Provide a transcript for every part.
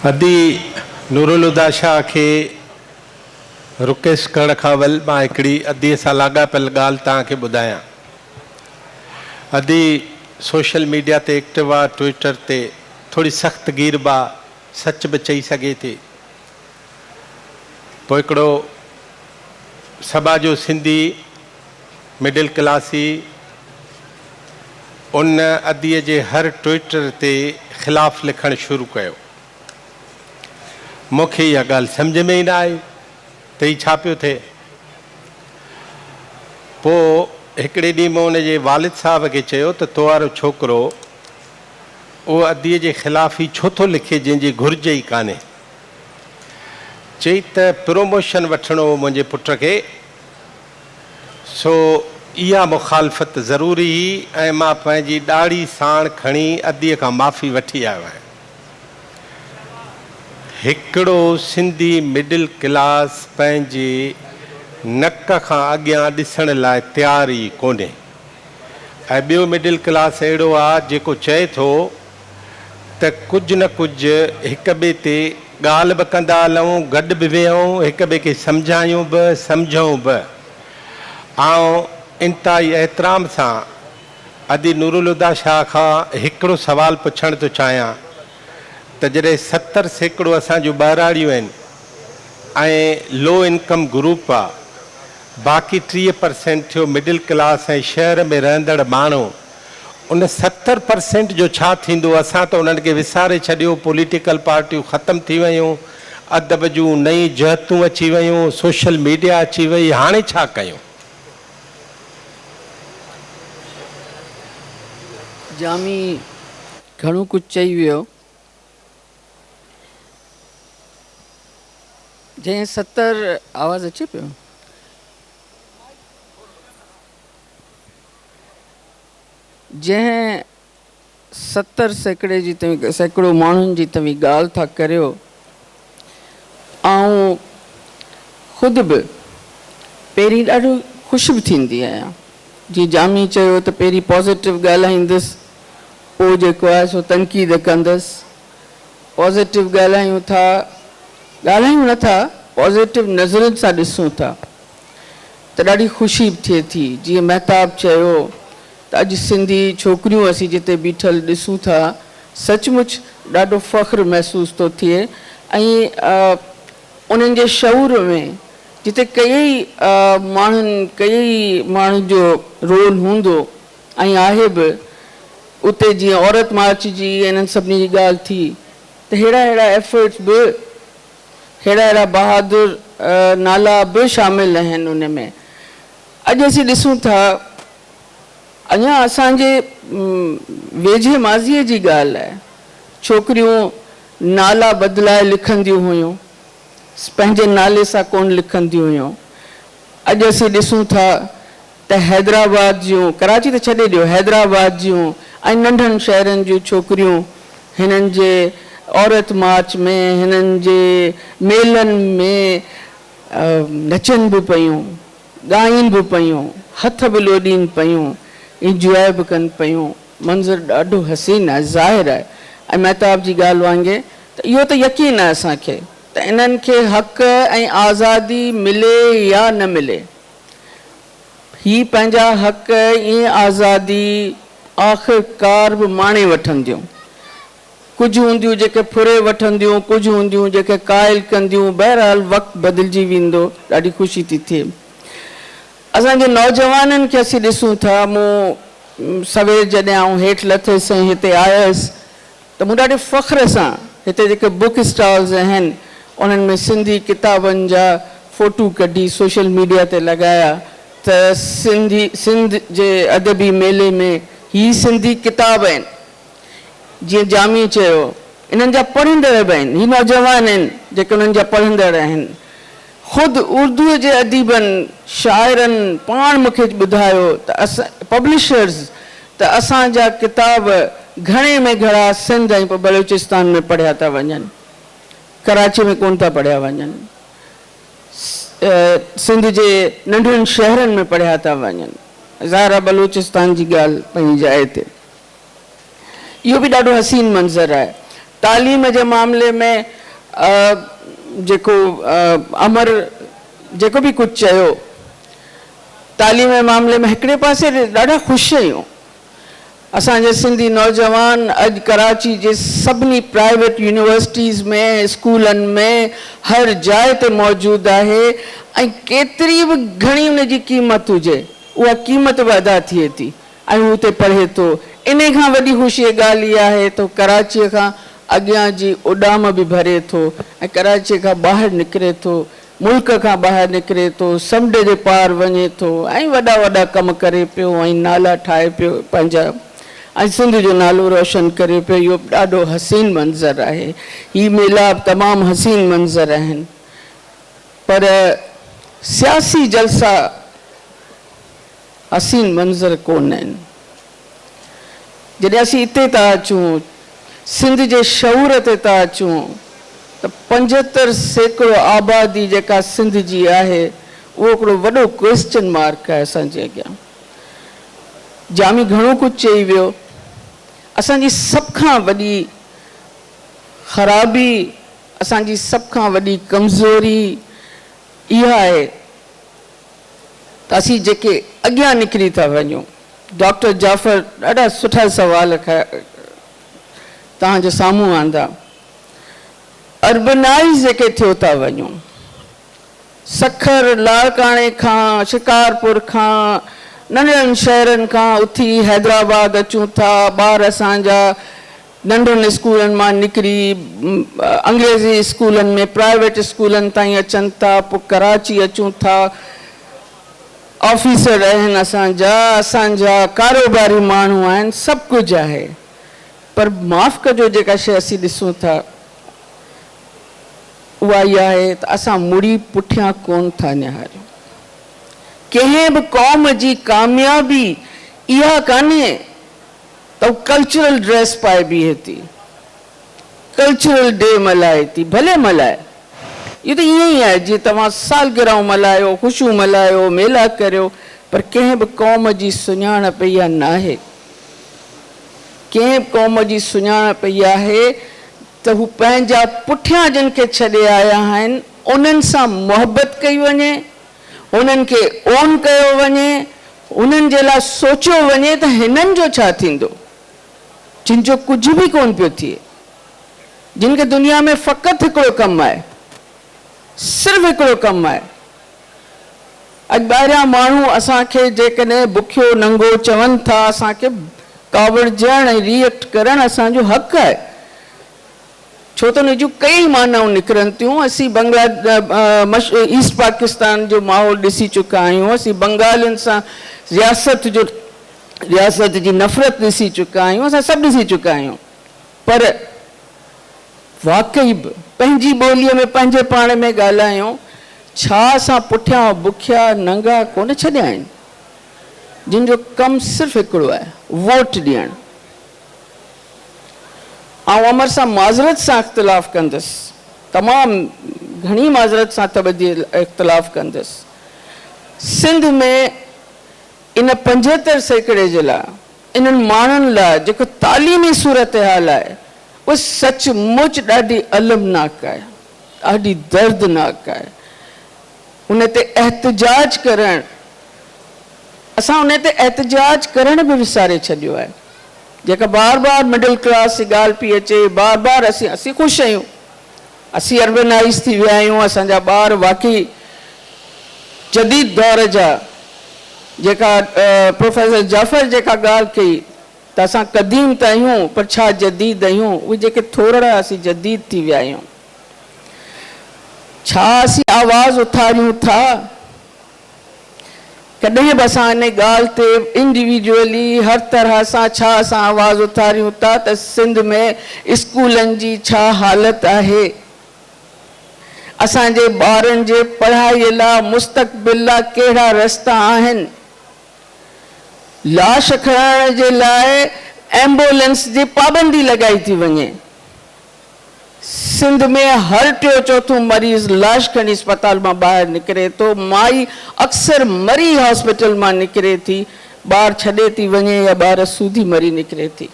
अदी नूरुल हुदा शाह के रुकेश करण खां वल मां हिकिड़ी अदीअ सां लाॻापियल ॻाल्हि तव्हांखे ॿुधायां। अदी सोशल मीडिया ते एक्टिव आहे, ट्विटर ते थोड़ी सख़्त गिरब आहे, सच बि चई सघे थी। पोइ हिकिड़ो सभा जो सिंधी मिडिल क्लासी उन अदीअ जे हर ट्विटर ते ख़िलाफ़ लिखणु शुरू कयो। मूंखे इहा ॻाल्हि सम्झ में ई न आई त ही छा पियो थिए। पोइ हिकिड़े ॾींहुं मां उनजे वालिद साहब खे चयो त तो वारो छोकिरो उहो अदीअ जे ख़िलाफ़ ई छो थो लिखे जंहिंजी घुर्ज ई कान्हे। चई त प्रमोशन वठिणो हो मुंहिंजे पुट खे, सो इहा मुखालफ़त ज़रूरी हुई ऐं मां पंहिंजी ॾाढ़ी साण खणी अदीअ खां माफ़ी वठी आयो आहियां। हिकिड़ो सिंधी मिडिल क्लास पंहिंजे नक खां अॻियां ॾिसण लाइ तयार ई कोन्हे। ऐं ॿियो मिडिल क्लास अहिड़ो आहे जेको चए थो त कुझु न कुझु हिक ॿिए ते ॻाल्हि बि कंदा हलूं, गॾु बि वेहूं, हिक ॿिए खे सम्झायूं बि सम्झूं बि। ऐं इंतिहाई एतिराम सां अदी नूरुल हुदा शाह खां हिकिड़ो सुवालु पुछणु थो चाहियां त जॾहिं 70% असांजूं ॿाराड़ियूं आहिनि ऐं लो इनकम ग्रुप आहे, बाक़ी 30% थियो मिडिल क्लास ऐं शहर में रहंदड़ माण्हू, उन 70% जो छा थींदो? असां त उन्हनि खे विसारे छॾियो, पॉलिटिकल पार्टियूं ख़तमु थी वियूं, अदब जूं नई जहतूं अची वियूं, सोशल मीडिया अची वई, हाणे छा कयूं? जामी घणो कुझु चई वियो। जंहिं 70 आवाज़ अचे पियो, जंहिं 70% जी तव्हां सैकड़ो माण्हुनि जी तव्हां ॻाल्हि था करियो, ऐं ख़ुदि बि पहिरीं ॾाढो ख़ुशि बि थींदी आहियां। जीअं जामी चयो त पहिरीं पॉज़िटिव ॻाल्हाईंदुसि, पोइ जेको आहे सो तनक़ीद कंदसि। पॉज़िटिव ॻाल्हायूं था, ॻाल्हायूं नथा, पॉज़िटिव नज़रनि सां ॾिसूं था त ॾाढी ख़ुशी बि थिए थी। जीअं महताब चयो त अॼु सिंधी छोकिरियूं असीं जिते बीठल ॾिसूं था, सचमुच ॾाढो फ़ख़्रु महसूसु थो थिए। ऐं उन्हनि जे शऊर में जिते कई माण्हुनि जो रोल हूंदो ऐं आहे बि, उते जीअं औरत मार्च जी इन्हनि सभिनी जी ॻाल्हि थी, त अहिड़ा एफर्ट्स बि, अहिड़ा बहादुर नाला बि शामिल आहिनि उन में। अॼु असीं ॾिसूं था, अञा असांजे वेझे माज़ीअ जी ॻाल्हि आहे, छोकिरियूं नाला बदिलाए लिखंदियूं हुयूं, पंहिंजे नाले सां कोन लिखंदियूं हुयूं। अॼु असीं ॾिसूं था त हैदराबाद जूं, कराची त छॾे ॾियो, हैदराबाद जूं ऐं नंढनि शहरनि जूं छोकिरियूं हिननि जे औरत मार्च में, हिननि जे मेलनि में नचनि बि पियूं, ॻाइनि बि पियूं, हथ बि लोॾीनि पियूं, इंजॉय बि कनि पियूं। मंज़र ॾाढो हसीन आहे, ज़ाहिर आहे। ऐं महताब जी ॻाल्हि वांगुरु त इहो त यकीन आहे असांखे त इन्हनि खे हक़ ऐं आज़ादी मिले या न मिले, ही पंहिंजा हक़ ऐं आज़ादी आख़िरकार बि माणे वठंदियूं। कुझु हूंदियूं जेके फुरे वठंदियूं, कुझु हूंदियूं जेके क़ाइल कंदियूं। बहरहाल वक़्तु बदिलजी वेंदो, ॾाढी ख़ुशी थी थिए। असांजे नौजवाननि खे असीं ॾिसूं था। मूं सवेर जॾहिं आउं हेठि लथसि ऐं हिते आयसि त मूं ॾाढे फ़ख़्र सां हिते जेके बुक स्टॉल्स आहिनि उन्हनि में सिंधी किताबनि जा फ़ोटू कढी सोशल मीडिया ते लॻाया त सिंध जे अदबी मेले में ही सिंधी किताब आहिनि। जीअं जामी चयो, इन्हनि जा पढ़ंदड़ बि आहिनि, ही नौजवान आहिनि जेके उन्हनि जा पढ़ंदड़ आहिनि। ख़ुदि उर्दूअ जे अदीबनि, शाइरनि पाण मूंखे ॿुधायो त पब्लिशर्स त असांजा किताब घणे में घणा सिंध ऐं बलूचिस्तान में पढ़िया था वञनि, कराची में कोन था पढ़िया वञनि, सिंध जे नंढनि शहरनि में पढ़िया था वञनि। ज़ाहिर बलूचिस्तान जी ॻाल्हि पंहिंजी जाइ ते। इहो बि ॾाढो हसीन मंज़र आहे। तालीम जे मामले में जेको अमर जेको बि कुझु चयो, तालीम जे मामले में हिकिड़े पासे ॾाढा ख़ुशि आहियूं। असांजे सिंधी नौजवान अॼु कराची जे सभिनी प्राइवेट यूनिवर्सिटीज़ में, स्कूलनि में, हर जाइ ते मौजूदु आहे ऐं केतिरी बि घणी उन जी क़ीमत हुजे, उहा क़ीमत बि अदा थिए थी ऐं हू हुते पढ़े थो। इन खां वॾी ख़ुशी ॻाल्हि इहा आहे त कराचीअ खां अॻियां जी उॾाम बि भरे थो ऐं कराचीअ खां ॿाहिरि निकिरे थो, मुल्क खां ॿाहिरि निकिरे थो, समुंड जे पार वञे थो ऐं वॾा वॾा कम करे पियो ऐं नाला ठाहे पियो पंहिंजा ऐं सिंध जो नालो रोशन करे पियो। इहो ॾाढो हसीन मंज़र आहे। हीउ मेलाप तमामु हसीन मंज़र आहिनि, पर सियासी जलसा हसीन मंज़र कोन आहिनि। जॾहिं असीं हिते था अचूं, सिंध जे शऊर ते था अचूं, त 75% आबादी जेका सिंध जी आहे, उहो हिकिड़ो वॾो क्वेश्चन मार्क आहे असांजे अॻियां। जामी घणो कुझु चई वियो। असांजी सभ खां वॾी ख़राबी, असांजी सभ खां वॾी कमज़ोरी इहा आहे त असीं जेके अॻियां निकिरी था वञूं। डॉक्टर जाफ़र ॾाढा सुठा सवाल तव्हांजे साम्हूं आंदा। अर्बनाइज़ जेके थियो था वञूं, सखर लाड़काणे खां, शिकारपुर खां, नंढनि शहरनि खां उथी हैदराबाद अचूं था, ॿार असांजा नंढनि स्कूलनि मां निकिरी अंग्रेज़ी स्कूलनि में, प्राइवेट स्कूलनि ताईं अचनि था, पोइ कराची अचूं था, ऑफिसर आहिनि असांजा कारोबारी माण्हू आहिनि, सभु कुझु आहे। पर माफ़ कजो, जेका शइ असीं ॾिसूं था उहा इहा आहे त असां मुड़ी पुठियां कोन था निहारियूं। कंहिं बि क़ौम जी कामयाबी इहा कान्हे त हू कल्चरल ड्रेस पाए बीहे थी, कल्चरल डे मल्हाए थी। भले मल्हाए, इहो त ईअं ई आहे जीअं तव्हां सालगिरह मल्हायो, ख़ुशियूं मल्हायो, मेला करियो, पर कंहिं बि क़ौम जी सुञाणप इहा न आहे। कंहिं बि क़ौम जी सुञाणप इहा आहे त हू पंहिंजा पुठियां जिन खे छॾे आया आहिनि उन्हनि सां मुहबत कई वञे, उन्हनि खे ओन कयो वञे, उन्हनि जे लाइ सोचियो वञे त हिननि जो छा थींदो, जिन जो कुझु बि कोन पियो थिए, जिन खे दुनिया में फ़क़ति हिकिड़ो कमु आहे, सिर्फ़ु हिकिड़ो कमु आहे। अॼु ॿाहिरियां माण्हू असांखे जेकॾहिं बुखियो नंगो चवनि था, असांखे कावड़जण ऐं रिएक्ट करणु असांजो हक़ु आहे, छो त उन जूं कई मानाऊं निकिरनि थियूं। असीं ईस्ट पाकिस्तान जो माहौल ॾिसी चुका आहियूं, असीं बंगालियुनि सां रियासत जी नफ़रत ॾिसी चुका आहियूं, असां सभु ॾिसी चुका आहियूं। पर वाक़ई बि पंहिंजी ॿोलीअ में पंहिंजे पाण में ॻाल्हायूं, छा असां पुठियां बुखिया नंगा कोन छॾिया आहिनि, जिन जो कमु सिर्फ़ु हिकिड़ो आहे, वोट ॾियणु। ऐं अमर सां माज़रत सां इख़्तिलाफ़ कंदुसि, तमामु घणी माज़रत सां तबदी इख़्तिलाफ़ कंदुसि। सिंध में इन 75% जे लाइ, इन्हनि माण्हुनि लाइ जेको तालीमी सूरत हाल आहे, उहा सचमुच ॾाढी अलमनाक आहे, ॾाढी दर्दनाक आहे। उन ते एहतिजाज करणु, असां उन ते एहतिजाज करण बि विसारे छॾियो आहे। जेका बार बार मिडिल क्लास जी ॻाल्हि पई अचे, बार बार असीं ख़ुशि आहियूं, असीं अर्बनाइज़ थी विया आहियूं, असांजा ॿार वाक़ई जदीद दौर जा, जेका प्रोफेसर जाफ़र जेका ॻाल्हि कई त असां क़दीम त आहियूं पर छा जदीद आहियूं, उहे जेके थोरा असीं जदीद थी विया आहियूं। छा असीं आवाज़ उथारियूं था? कॾहिं बि असां इन ॻाल्हि ते इंडिविजुअली हर तरह सां छा असां आवाज़ उथारियूं था त सिंध में स्कूलनि जी छा हालत आहे, असांजे ॿारनि जे पढ़ाईअ लाइ मुस्तक़बिल लाइ कहिड़ा रस्ता आहिनि। लाश खणण जे लाइ एम्बुलेंस जी पाबंदी लॻाई थी वञे। सिंध में हर टियों चौथों मरीज़ लाश खणी अस्पताल मां ॿाहिरि निकिरे थो, माई अक्सर मरी हॉस्पिटल मां निकिरे थी, ॿार छॾे थी वञे या ॿार सूधी मरी निकिरे थी।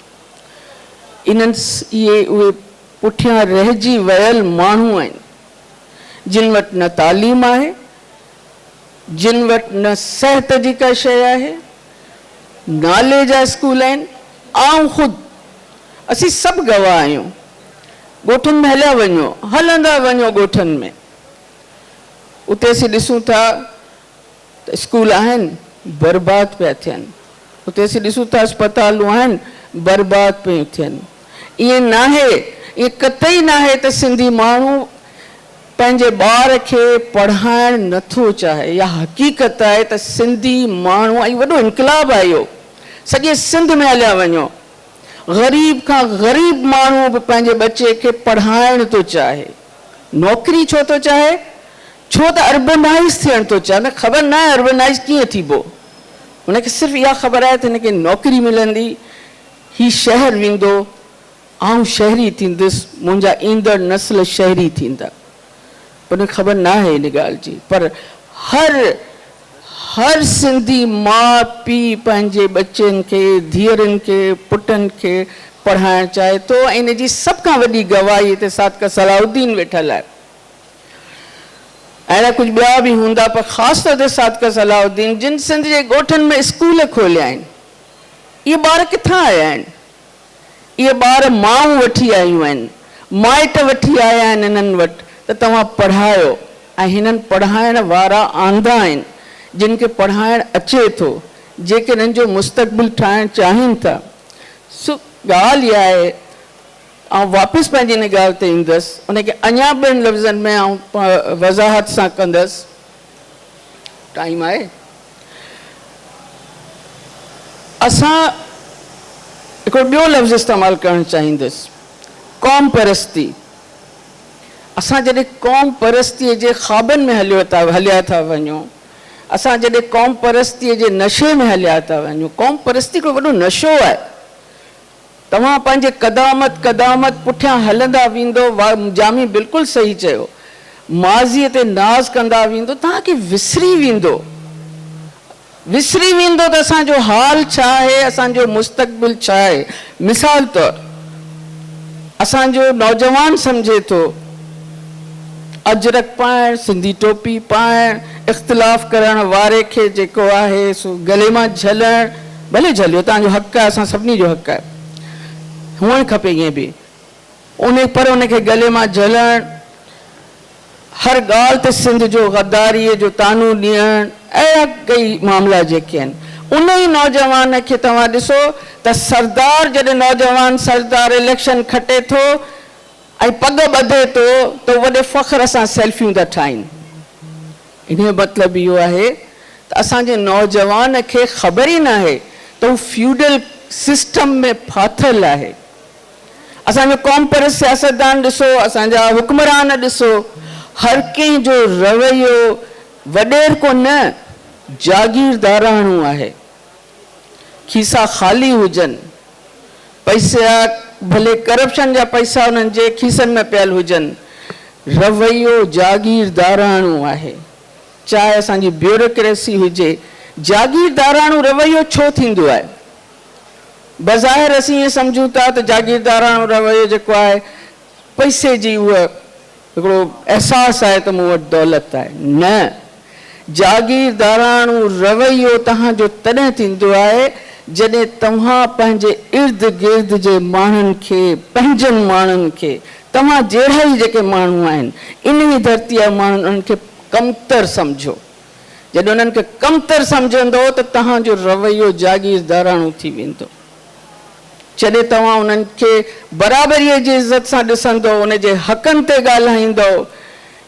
इहे उहे पुठियां रहिजी वियल माण्हू आहिनि, जिन वटि न तालीम आहे, जिन वटि न सिहत जी का शइ आहे, नाले जा स्कूल आहिनि। आऊं ख़ुदि असीं सभु गवाह आहियूं। ॻोठनि में हलिया वञो, हलंदा वञो ॻोठनि में, उते असीं ॾिसूं था त स्कूल आहिनि बर्बाद पिया थियनि, उते असीं ॾिसूं था अस्पतालूं आहिनि बर्बाद पियूं थियनि। ईअं नाहे, ईअं कतई नाहे त सिंधी माण्हू पंहिंजे ॿार खे पढ़ाइणु नथो चाहे। इहा हक़ीक़त आहे त सिंधी माण्हू, ऐं वॾो इनकलाब आहे इहो, सॼे सिंध में हलिया वञो, ग़रीब खां ग़रीब माण्हू बि पंहिंजे बचे खे पढ़ाइणु थो चाहे। नौकिरी छो थो चाहे? छो त अर्बनाइज़ थियणु थो चाहे। न ख़बर न आहे अर्बनाइज़ कीअं थीबो, हुनखे सिर्फ़ु इहा ख़बर आहे त हिनखे नौकिरी मिलंदी, हीउ शहर वेंदो, आउं शहरी थींदुसि, मुंहिंजा ईंदड़ नस्ल शहरी थींदा। पर ख़बर न आहे इन ॻाल्हि जी। पर हर सिंधी माउ पीउ पंहिंजे बच्चनि खे, धीअरुनि खे, पुटनि खे पढ़ाइणु चाहे थो। ऐं इन जी सभ खां वॾी गवाही हिते सादका सलाउद्दीन वेठल आहे। अहिड़ा कुझु ॿिया बि हूंदा, पर ख़ासि तौर ते सादका सलाउद्दीन, जिन सिंध जे ॻोठनि में स्कूल खोलिया आहिनि। इहे ॿार किथां आया आहिनि? इहे ॿार माऊं वठी आयूं आहिनि, माइट वठी आया आहिनि हिननि वटि त तव्हां पढ़ायो। ऐं हिननि पढ़ाइण वारा आंदा आहिनि, जिन खे पढ़ाइणु अचे थो, जेके हिननि जो मुस्तक़बिल ठाहिणु चाहिनि था। सो ॻाल्हि इहा आहे, ऐं वापसि पंहिंजी हिन ॻाल्हि ते ईंदसि, उनखे अञा ॿिनि लफ़्ज़नि में ऐं वज़ाहत सां कंदसि। टाइम आहे? असां हिकिड़ो ॿियो लफ़्ज़ इस्तेमालु करणु चाहींदुसि, क़ौम परस्ती। असां जॾहिं क़ौम परस्तीअ जे ख़्वाबनि में हलिया था वञूं, असां जॾहिं क़ौम परस्तीअ जे नशे में हलिया था वञूं, क़ौम परस्ती हिकिड़ो वॾो नशो आहे। तव्हां पंहिंजे क़दामत पुठियां हलंदा वेंदो, जामी बिल्कुलु सही चयो, माज़ीअ ते नाज़ कंदा वेंदो, तव्हांखे विसरी वेंदो त असांजो हाल छा आहे, असांजो मुस्तक़बिल छा आहे। मिसाल तौरु असांजो नौजवान सम्झे थो अजरक पाइणु, सिंधी टोपी पाइणु, इख़्तिलाफ़ करण वारे खे जेको आहे सो गले मां झलणु, भले झलियो, तव्हांजो हक़ु आहे, असां सभिनी जो हक़ु आहे, हुअणु खपे ईअं बि, पर उनखे गले मां झलणु, हर ॻाल्हि ते सिंध जो गद्दारीअ जो तानू ॾियणु, अहिड़ा कई मामला जेके आहिनि। उन ई नौजवान खे तव्हां ॾिसो त सरदार, जॾहिं नौजवान सरदार इलेक्शन खटे थो ऐं पग ॿधे थो त वॾे फ़ख्र सां सेल्फियूं था ठाहिनि। इन जो मतिलबु इहो आहे त असांजे नौजवान खे ख़बर ई न आहे त हू फ्यूडल सिस्टम में फाथल आहे। असांजो क़ौम परस्त सियासतदान ॾिसो, असांजा हुक्मरान ॾिसो, हर कंहिंजो रवैयो वॾेर को न, जागीरदाराणो आहे। खीसा ख़ाली हुजनि, पैसा भले करप्शन जा पैसा उन्हनि जे खीसनि में पियल हुजनि, रवैयो जागीरदाराणो आहे। चाहे असांजी ब्यूरोक्रेसी हुजे, जागीरदाराणो रवैयो छो थींदो आहे? बज़ाहिर असीं ईअं सम्झूं था त जागीरदाराणो रवैयो जेको आहे पैसे जी उहा हिकिड़ो अहसासु आहे त मूं वटि दौलत आहे। न, जागीरदाराणो रवैयो तव्हांजो तॾहिं थींदो आहे जॾहिं तव्हां पंहिंजे इर्द गिर्द जे माण्हुनि खे, पंहिंजनि माण्हुनि खे, तव्हां जहिड़ा ई जेके माण्हू आहिनि, इन ई धरतीअ जा माण्हुनि, उन्हनि खे कमतर सम्झो। जॾहिं उन्हनि खे कमतर सम्झंदो त तव्हांजो रवैयो जागीरदाराणो थी वेंदो। जॾहिं तव्हां उन्हनि खे बराबरीअ जी इज़त सां ॾिसंदो, उन जे हक़नि ते ॻाल्हाईंदो,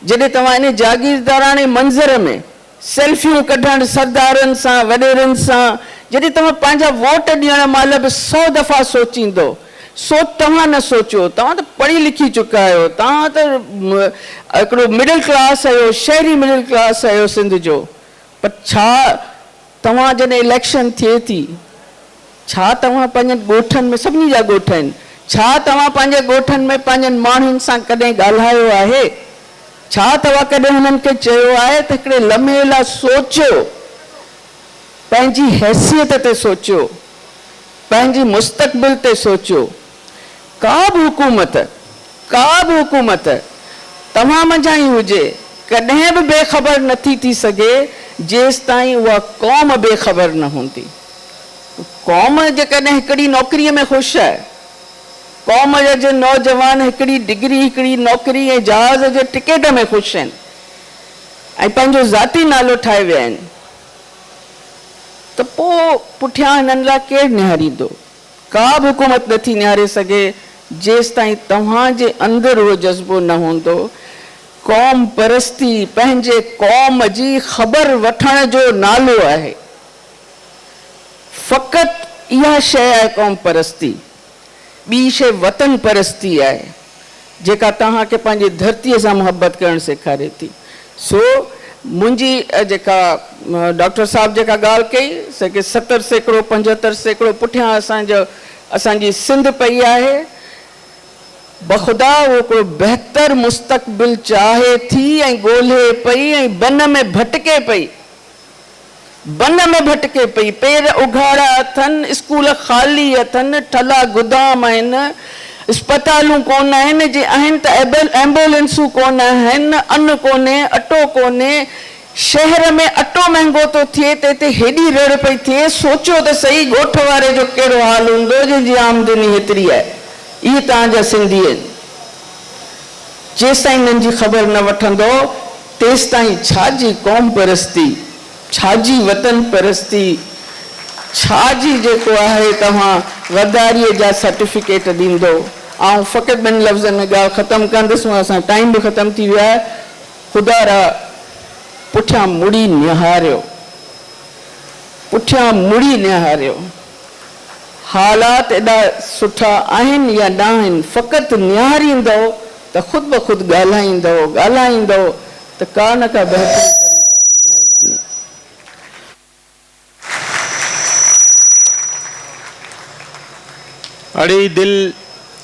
जॾहिं तव्हां इन जागीरदाराणे मंज़र में सेल्फियूं कढणु सरदारनि सां, वॾेरनि सां, जॾहिं तव्हां पंहिंजा वोट ॾियण महिल बि 100 दफ़ा सोचींदो, तव्हां न सोचियो, तव्हां त पढ़ी लिखी चुका आहियो, तव्हां त हिकिड़ो मिडिल क्लास आहियो, शहरी मिडिल क्लास आहियो सिंध जो, पर छा तव्हां जॾहिं इलेक्शन थिए थी, छा तव्हां पंहिंजनि ॻोठनि में, सभिनी जा ॻोठ आहिनि, छा तव्हां पंहिंजे ॻोठनि में पंहिंजनि माण्हुनि सां कॾहिं ॻाल्हायो आहे? छा तव्हां कॾहिं हुननि खे चयो आहे त हिकिड़े लम्हे लाइ सोचियो, पंहिंजी हैसियत ते सोचियो, पंहिंजी मुस्तक़बिल ते सोचियो? का बि हुकूमत का बि हुकूमत तव्हां मंझां ई हुजे कॾहिं बि बेख़बर नथी थी सघे जेसि ताईं उहा क़ौम बेख़बर न हूंदी। क़ौम जेकॾहिं हिकिड़ी नौकरीअ में ख़ुशि आहे, क़ौम जा नौजवान हिकिड़ी डिग्री हिकिड़ी नौकरी ऐं जहाज़ जे टिकेट में ख़ुशि आहिनि ऐं पंहिंजो ज़ाती नालो ठाहे विया आहिनि, त पोइ पुठियां हिननि लाइ केरु निहारींदो? का बि हुकूमत नथी निहारे सघे जेसि ताईं तव्हांजे अंदरि उहो जज़्बो न हूंदो। क़ौम परस्ती पंहिंजे क़ौम जी ख़बर वठण जो नालो आहे। फ़क़ति इहा शइ आहे क़ौम परस्ती, ॿी शइ वतन परस्ती आहे जेका तव्हांखे पंहिंजी धरतीअ सां मुहबत करणु सेखारे थी। सो मुंहिंजी जेका डॉक्टर साहब जेका ॻाल्हि कई से कि 70% 75% पुठियां असांजी सिंध पई आहे। बख़ुदा उहो हिकिड़ो बहितर मुस्तक़बिल चाहे थी ऐं ॻोल्हे पई ऐं बन में भटके पई, पेर उघाड़ा अथनि, स्कूल ख़ाली अथनि, ठला गुदाम आहिनि, अस्पतालूं कोन आहिनि, जे आहिनि त एम्बुलेंसूं कोन आहिनि, अन्न कोन्हे, अटो कोन्हे। शहर में अटो महांगो थो थिए त हिते हेॾी रड़ पई थिए। सोचियो त सही ॻोठ वारे जो कहिड़ो हाल हूंदो जंहिंजी आमदनी हेतिरी आहे। इहे तव्हांजा सिंधी आहिनि। जेसि ताईं हिननि जी ख़बर न वठंदो तेसि ताईं छाजी क़ौम परस्ती, छाजी वतन परस्ती, छाजी जेको आहे तव्हां वदारीअ जा सर्टिफिकेट ॾींदो। ऐं फ़क़ति ॿिनि लफ़्ज़नि में ॻाल्हि ख़तमु कंदुसि, असां टाइम बि ख़तमु थी वियो आहे। ख़ुदा रा पुठियां मुड़ी निहारियो, पुठियां मुड़ी निहारियो। हालात एॾा सुठा आहिनि या न आहिनि, फ़क़ति निहारींदो त ख़ुदि ब ख़ुदि ॻाल्हाईंदो त का न का बहितरी।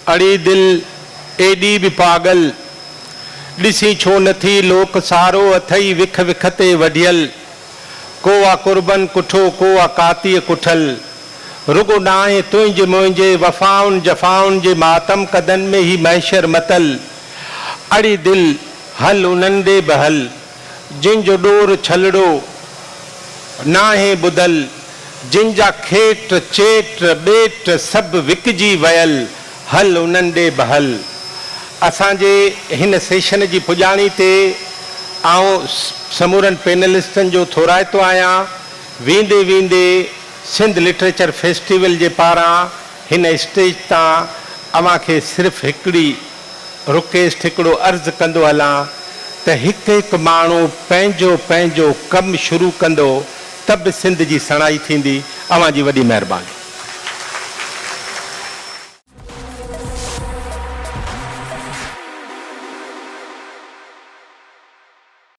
अड़ी दिल एॾी बि पागल, ॾिसी छो नथी लोक सारो अथई विख विख ते वढियल। को आ कुर्बन कुठो, को आ कातीअ कुठल, रुगो नाहे तुंहिंजे मुंहिंजे वफ़ाउनि जफ़ाउनि जे मातम कदनि में ही महशर मतल। अड़ी दिल हल उन्हनि ॾे बहल, जिनजो ॾोर छलड़ो नाहे ॿुधल, जिनजा खेट चेट ॿेट सभु विकिजी वयल, हल उन्हनि ॾे बहल। असांजे हिन सेशन जी पुॼाणी ते आउं समूरनि पैनलिस्टनि जो थोराइतो आहियां। वेंदे वेंदे सिंध लिटरेचर फेस्टिवल जे पारां हिन स्टेज तां अव्हांखे सिर्फ़ु हिकिड़ी रिक्वेस्ट, हिकिड़ो अर्ज़ु कंदो हलां त हिकु हिकु माण्हू पंहिंजो पंहिंजो कमु शुरू कंदो त बि सिंध जी सणाई थींदी। अव्हां जी वॾी महिरबानी।